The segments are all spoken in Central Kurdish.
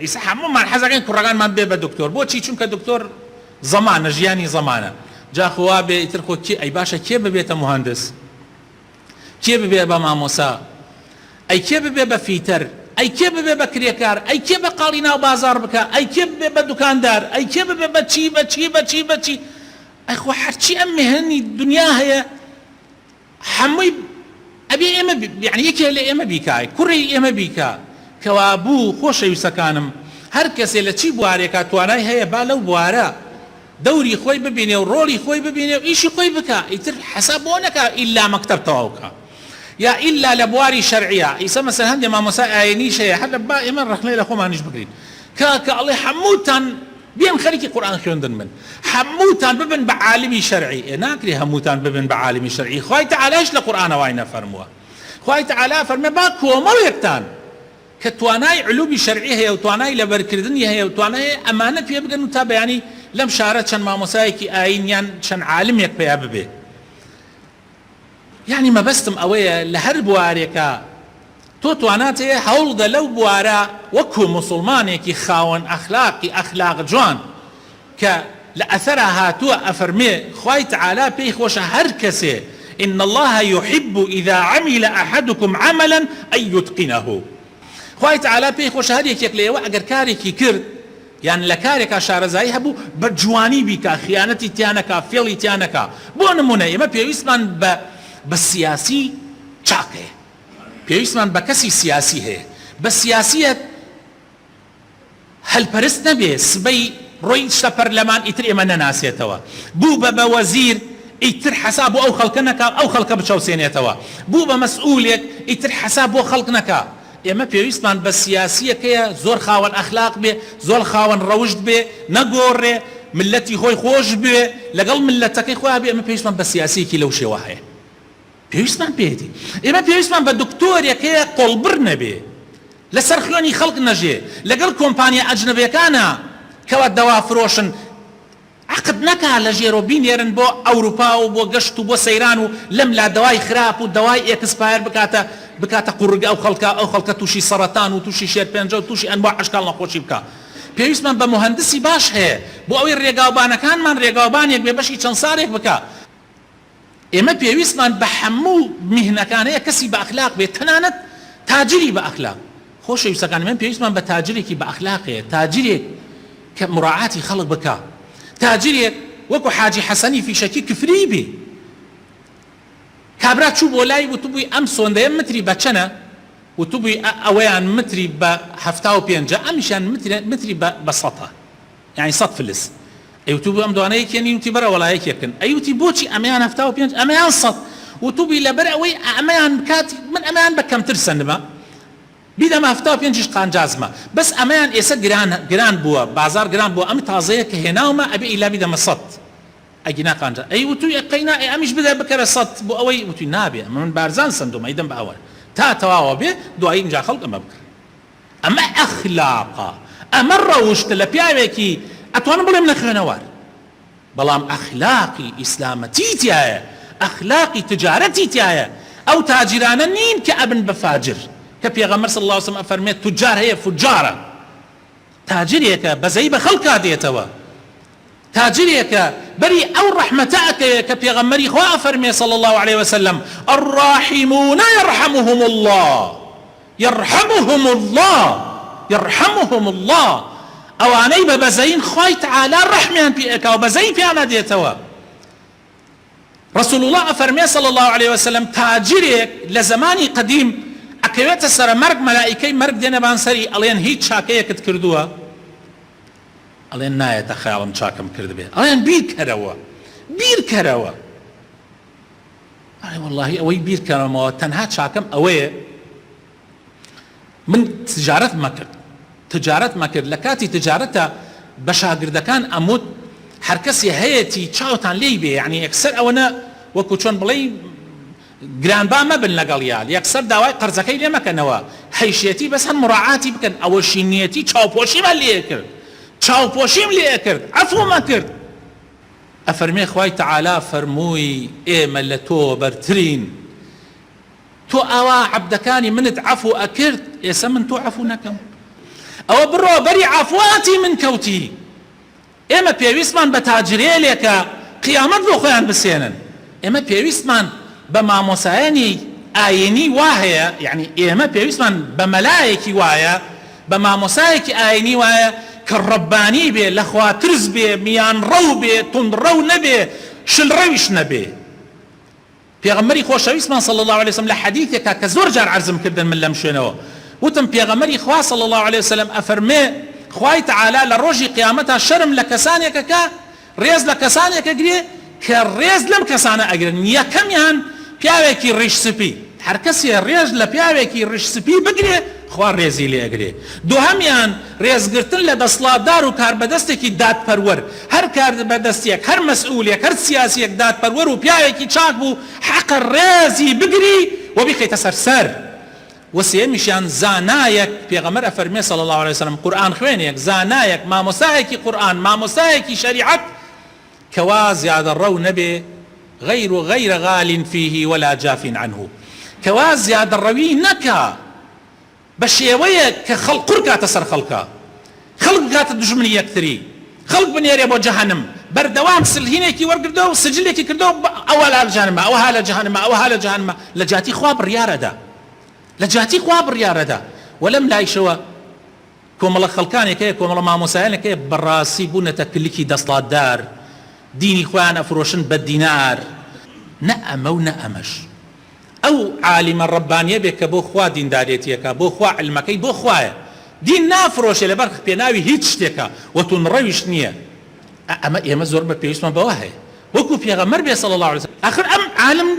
ئیسا هەموومان حەزەکەین کوڕەکانمان بێ بە دکتۆر. بۆچی؟ چونکە دکتۆر زەمانە، ژیانی زەمانە. جاخوا بێ ئیتر خۆ کێ ئەی باشە کێ ببێتە مهندس، کێ ببێ بە مامۆسا، ئەی کێ ببێ بە فیتەر، ئەی کێ ببێ بە کرێکار، ئەی کێ بە قاڵی ناو بازار بکە، ئەی کێ ببێ بە دوکاندار، ئەی کێ ببێ بە چی بە چی بە چی بە چی. ئەی خۆ هەرچی ئەم مێهنی دنیا هەیە هەمووی ئەبێ ئێمە یعنی یەکێ لە ئێمە بیکای، کوڕی ئێمە بیکا. کەوا بوو خۆشەویستەکانم هەر کەسێ لە چی بوارێکا توانای هەیە با لەو بوارە دەوری خۆی ببینێ و ڕۆڵی خۆی ببینێ و ئیشی خۆی بکە. ئیتر حەساب بۆ نەکا ئیلا مەکتەب تەواو بکە یا ئیلا لە بواری شەرعیە. ئیسا مەسەلەن هەندێک مامۆسای ئاینیش هەیە هەر با ئێمە ڕەخنەی لە خۆمانیش بگرین کە ئەڵێ هەمووتان بێن خەریکی قورئان خوێندن من، هەمووتان ببن بە عالمی شەرعی. ناکرێ هەمووتان ببن بە عالمی شەرعی. خوای تەعالایش لە قورئانەوای نەفەرمووە. خوای تەعالا فەرمێ با کۆمەڵێکتان کە توانای علومی شەرعی هەیە و توانای لەبەرکردنی هەیە و توانای ئەمانە پێ بگەن و تا بەیانی لەم شارە چەند مامۆسایەکی ئاینیان چەند عالمێک پێیا ببێ. یعنی مەبەستم ئەوەیە لە هەر بوارێکە تۆ توانات هەیە هەوڵدە لەو بوارە وەکو موسڵمانێکی خاوەن ئەخلاقی ئەخلاق جوان کە لە ئەثەرا هاتووە ئەفەرمێ خوای تەعالا پێی خۆشە هەر کەسێ إن الله يحب إذا عمل أحدكم عملا أن يتقنه. خوای تەعالا پێی خۆشە هەر یەکێک لێوە ئەگەر کارێکی کرد یان لە کارێکا شارەزایی هەبوو بە جوانی بیکە، خیانەتی تیانەکە، فێڵی تیانەکە. بۆ نمونە ئێمە پێویستمان بە سیاسی چاکەیە، پێویستمان بە کەسی سیاسی هەیە. بە سیاسیەت هەلپەرست نەبێ سبەی ڕۆی شتە پەرلەمان ئیتر ئێمە نەناسێتەوە. بوو بە وەزیر ئیتر حەساب بۆ ئەو خەڵکە نەکا، ئەو خەڵکە بچەوسێنێتەوە. بوو بە مەسئولێک ئیتر حەساب بۆ خەڵک نەکا. ئێمە پێویستمان بە سیاسیەکەیە زۆر خاوەن ئەخلاق بێ، زۆر خاوەن ڕەوشت بێ، نەگۆڕێ، ملەتی خۆی خۆش بێ، لەگەڵ ملەتەکەی خۆیان بێ. ئێمە پێویستمان بە سیاسیەکی لەو شێوە هەیە. پێویستمان پێێتی. ئێمە پێویستمان بە دکتۆرێکەیە قۆڵبر نەبێ، لەسەر خوێنی خەڵک نەژێ، لەگەڵ کۆمپانیا ئەجنەبیەکانە کەوا دەوا فرۆشن عقد نەکا لە ژێرۆ بینێرن بۆ ئەوروپا و بۆ گەشت و بۆ سەیران و لەم لا دەوای خراپ و دەوای ئێکسپایر بکاتە قوڕگە ئەو خەڵکە تووشی سەرەتان و تووشی شێرپێنجە و تووشی ئەنواع عەشکاڵ نەخۆشی بکە. پێویستمان بە مهندسی باش هەیە بۆ ئەوەی ڕێگاوبانەکانمان ڕێگاوبانێک بێ بەشی چەند ساڵێک بکە. ئێمە پێویستمان بە هەموو میهنەکانەیە کەسی بە ئەخلاق بێت، تەنانەت تاجری بە ئەخلاق. خۆشەویستەکانی من پێویستمان بە تاجرێکی بە ئەخلاقەیە، تاجرێک کە مراعاتی خەڵک بکە، تاجرێک وەکو حاجی حەسەنی فیشەکی کفری بێ. کابرا چوو بۆ لای وتو بووی ئەم سۆندەیە متری بە چەنە؟ وتو بووی ئەوەیان متری بە 75، ئەمیشان متری بە 100، یعنی 100 فلس. ئەیوتی بوو ئەم دوانەیە کێنی وتی بەرە وەڵایەکێکن. ئەیوتی بۆچی ئەمەیان 75 ئەمەیان 100؟ وتو بووی لەبەر ئەوەی ئەمەیان بکات من ئەمەیان بە کەمتر سندمە بیدەمە 75 قانجازمە، بەس ئەمەیان ئێستا گران بووە، بازار گران بووە، ئەم تازەیە کە هێناومە ئەبێ ئیلا بیدەمە 100 ئەگینا قانجا. ئەی وتوی قەینا ئەمیش بدە بکەرە 100 بۆ ئەوەی وتوی نابێ من بارزان سندومە ئیدەم بە ئەوە تا تەواوە بێ دوایی اینجا خەڵک ئەمە بکە. ئەمە ئەخلاقە، ئەمە ڕەوشتە لە پیاوێکی ئەتوانم بڵێم نەخوێنەوار، بەڵام ئەخلاقی ئیسلامەتی تایە، ئەخلاقی تجارەتی تایە. ئەو تاجرانە نین کە ئەبن بە فاجر، کە پێغەمبەر صلی الله علیه وسلم ئەفەرمێت توجار هەیە فوجارە. تاجرێکە بەزەی بە خەڵکا دێتەوە، تاجرێکە بەری ئەو ڕەحمەتەکەیە کە پێغەمبەری خوا ئەفەرمێ صلی الله عليه وسلم الراحمون يرحمهم الله يرحمهم الله يرحمهم الله. ئەوانەی بە بەزەین خوای تەعالا ڕەحمیان پێەکا و بەزەی پیانە دێتەوە. رسول الله ئەفەرمێ صلی الله عليه وسلم تاجرێک لە زمانی قدیم ئەکەوێتە سەرە مەرگ، مەلائیکەی مەرگ دێنە بانسەری ئەڵێن هیچ چاکەیەکت کردووە؟ ئەڵێن نایەتە خەیاڵم چاکم کرد بێ. ئەڵێن بیرکەرەوە بیرکەرەوە. ئەڵێ وەڵڵاهی ئەوەی بیرکەرەوە تەنها چاکەم ئەوەیە من تجارەت مەکرد. لە کاتی تجارەتە بە شاگردەکان ئەموت هەر کەسی هەیەی چاوتان لێی بێ، یعنی یەکسەر ئەوەنە وەکو چۆن بڵێ گرانبا مەبن لەگەڵیان، یەکسەر داوای قەرزەکەی لێ مەکەنەوە، هەیشێتی بەس هەن مراعاتی بکەن. ئەوەشی نیەتی چاوپۆشیمان لێ کرد، چاوپۆشیم لێ کرد، عەفومە کرد. ئەفەرمێ خوای تەعالا فەرمووی ئێمە لە تۆ بەرترین، تۆ ئاوا عەبدەکانی منت عەفو ئەکرد، ئێستا من تۆ عەفو نەکەم. ئەوە بڕۆ بەری عافواتی من کەوتی. ئێمە پێویستمان بە تاجرێلێکە قیامەت بۆ خۆیان بسێنن. ئێمە پێویستمان بە مامۆسایانی ئاینی وا هەیە، یعنی ئێمە پێویستمان بە مەلایەکی وایە، بە مامۆسایەکی ئاینی وایە کە ڕەبانی بێ، لەخوا ترس بێ، میان ڕەو بێ، توندڕەو نەبێ، شلڕەویش نەبێ. پێغەمبەری خۆشەویستمان صلی الله عليه وسلم لە حەدیثێکا کە زۆر جار عەرزم کردن من لەم شوێنەوە، وتم پێغەمبەری خوا صلی الله عليه وسلم ئەفەرمێ خوای تەعالا لە ڕۆژی قیامەتا شەرم لە کەسانێکەکە، ڕێز لە کەسانێکە گرێ کە ڕێز لەم کەسانە ئەگرن. یەکەمیان پیاوێکی ڕیش سپی، هەر کەسێ ڕێژ لە پیاوێکی ڕیش سپی بگرێ خوا ڕێزی لێ ئەگرێ. دووهەمیان ڕێزگرتن لە دەسڵاتدار و کاربەدەستێکی دادپەروەر، هەر کاربەدەستێک، هەر مەسئولێک، هەر سیاسیەک دادپەروەر و پیاوێکی چاک بوو حەقە ڕێزی بگری و بیخەیتە سەرسەر. وسێمیشیان زانایەک، پێغەمبەر ئەفەرمێ صلی الله عليه وسلم قورئان خوێنێک، زانایەک، مامۆسایەکی قورئان، مامۆسایەکی شەریعەت کەوا زیادە ڕەو نەبێ، غەیر غال فيه ولا جاف عنه، کەوا زیادە ڕەوی نەکا بە شێوەیەک کە خەڵق قوڕ کاتە سەر خەڵکە، خەڵق بکاتە دوژمنی یەکتری، خەڵق بنێرێ بۆ جەهەنم، بەردەوام سلهینێکی وەرگردەوە و سجلێکی کردەوە ئەوە لە جەهەنەمە، ئەوە لە جەهەنەمە، ئەوە لە جەهەنەمە، لە جاتی خوا بڕیارەدا، لە جاتی خوا بڕیارەدا. وەلەم لایشەوە کۆمەڵە خەڵکانێکەیە، کۆمەڵە مامۆسایانێکەیە بەڕاستی بوونەتە کلیکی دەسڵاتدار، دینی خۆیان ئەفرۆشن بە دینار. نە ئەمە و نە ئەمەش. ئەو عالیمە ڕەبانیە بێ کە بۆ خوا دیندارێتیەکە، بۆ خوا علمەکەی بۆ خوایە، دین نافرۆشێ لەبەر پێناوی هیچ شتێکە و توونڕەویش نییە. ئەمە ئێمە زۆر بە پێویستمان بەوە هەیە، وەکو پێغەمبەر بێ صلی الله عليه وسلم. آخر ئەم عالم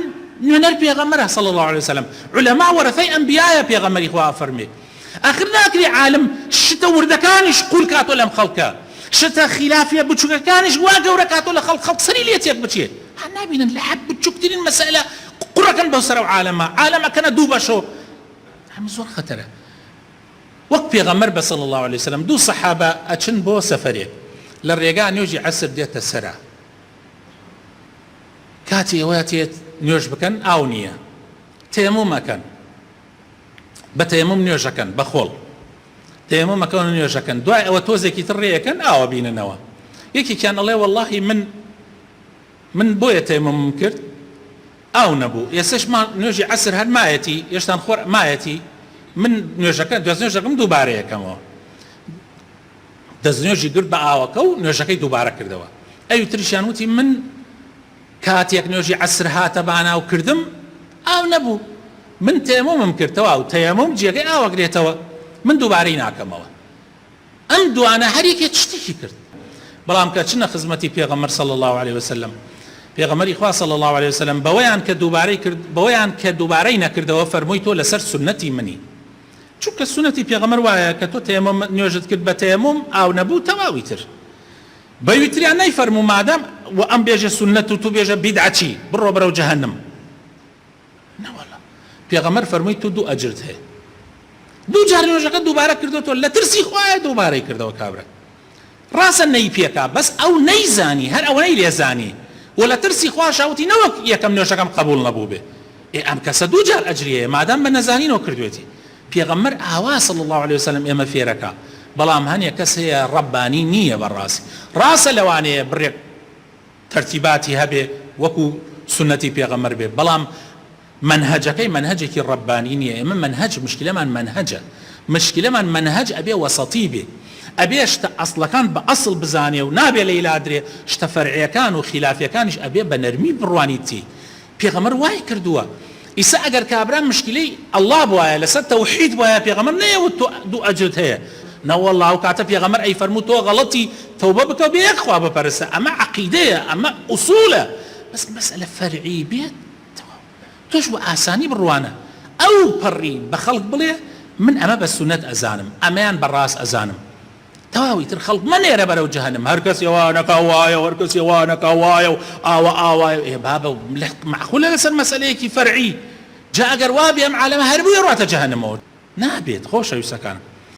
نوێنەر پێغەمبەرە صلی الله عليه وسلم، علەما وەرەثەی ئەنبیایە پێغەمبەری خوا فەرمێ. آخر ناکری عالم شتە وردەکانیش قوول کاتۆ لەم خەڵکە، شتە خلافیە بچووکەکانیش وا گەورە کاتۆ لە خەڵق سەری لێ تێک بچێ. هەر نابینن لە حەد بچووکترین مەسەئلە قوڕەکەن بەو سەر و عالەمەکەنە دوو بەشۆ. هەموو زۆر خەتەرە. وەک پێغەمبەر بە صلی الله عليه وسلم دوو سەحابە ئەچن بۆ سەفەرێک، لە ڕێگا نوێژی عەسر دێتە سەرا، کاتی ئەوە تێت نوێژ بکەن ئاو نییە، تەیەموم ئەکەن، بە تەیەموم نوێژەکەن، بە خۆڵ تەیەموم ئەکەن و نوێژەکەن، دوای ئەوە تۆزێکی تر ڕێیەکەن ئاوە بیننەوە. یەکێکیان ئەڵێ وەڵڵاهی من بۆیە تەیەمومم کرد ئاو نەبوو، ئێستش نوێژی عەسر هەر مایەتی، ئێشتان خۆر مایەتی، من نوێژەکە دەستنوێژەکەم دووبارەیەکەمەوە، دەستنوێژی گرت بە ئاوەکە و نوێژەکەی دووبارە کردەوە. ئەوی تریشیان وتی من کاتێک نوێژی عەسر هاتە باناو کردم ئاو نەبوو، من تەیەمومم کردەوە و تەیەموم جێگەی ئاوەگرێتەوە، من دووبارەی ناکەمەوە. ئەم دوانە هەر یەکێک شتێکی کرد. بەڵام کە چنە خزمەتی پێغەمبەر صلی الله عليه وسلم، پێغەمبەری خوا صلی الله عليه وسلم بەوەیان کە دووبارەی کرد، بەوەیان کە دووبارەی نەکردەوە فەرمووی تۆ لەسەر سنەتی منی، چونکە سنەتی پێغەمبەر وایە کە تۆ تەیەموم نوێژت کرد بە تەیەموم ئاو نەبوو تەواوی تر. بەویتریان نەیفەرموو مادام و ئەم بێژە سنەت و تو بێژە بیدعەتی بڕۆ بەرەو جەهەنەم. نەوەڵا پێغەمبەر فەرمووی تو دوو ئەجرت هەیە، دوو جار نوێژەکە دووبارە کردەوە، لە ترسی خوایە دووبارەی کردەوە. کابرا ڕاستە نەی پێکا، بەس ئەو نەیزانی، هەر ئەوەی لێزانی و لە ترسی خوا شاوتی نەوەک یەکەم نوێژەکەم قبول نەبوو بێ. ئەم کەسە دوو جار ئەجریەیە مادام بە نەزانینەوە کردوێتی. پێغەمبەر ئاوا صلی الله عليه وسلم ئێمە فێرەکە، بەڵام هەنێ کەس هەیە ڕەبانی نییە بەڕاستی. ڕاستە لەوانەیە بڕێک تەرتیباتی هەبێ وەکو سنەتی پێغەمبەر بێ، بەڵام منهجەکەی منهجێکی ڕەبانی نییە. ئێمە منهج مشکلەمان منهجە، مشکلەمان منهج ئەبێ وەسەطی بێ، ئەبێ شتە ئەسڵەکان بە ئەسڵ بزانێ و نابێ لە ئیلادرێ، شتە فەرعیەکان و خلافیەکانیش ئەبێ بە نەرمی بڕوانیتی. پێغەمبەر وای کردووە. ئیسا ئەگەر کابرا مشکلەی ئەڵڵا بوایە لەسەر تەوحید بوایە، پێغەمبەر نەیەوت تۆ دوو ئەجرت هەیە. نەوەڵڵا و کاتە پێغەمبەر ئەی فەرموو تۆ غەڵەتی تەوبە بکە بێ یەک خوا بپەرستە، ئەمە عەقیدەیە، ئەمە ئوسوولە، بەس مەسئلە فەرعی بێت تۆش بە ئاسانی بڕوانە. ئەو پەڕی بە خەڵک بڵێ من ئەمە بە سونەت ئەزانم، ئەمەیان بەڕاست ئەزانم، تەواوی تر خەڵک مەنێرە بەرەو جەهەنەم، هەر کەس ئێوانەکە وایە، هەر کەس ئێوانەکە وایە و ئاوایە. ئێ بابە معقولە لەسەر مەسئلەیەکی فەرعی جا ئەگەر وا بێ ئەم عالەمە هەر بوو ڕاتە جەهەنەمەوە؟ نابێت. خۆشەویستەکانم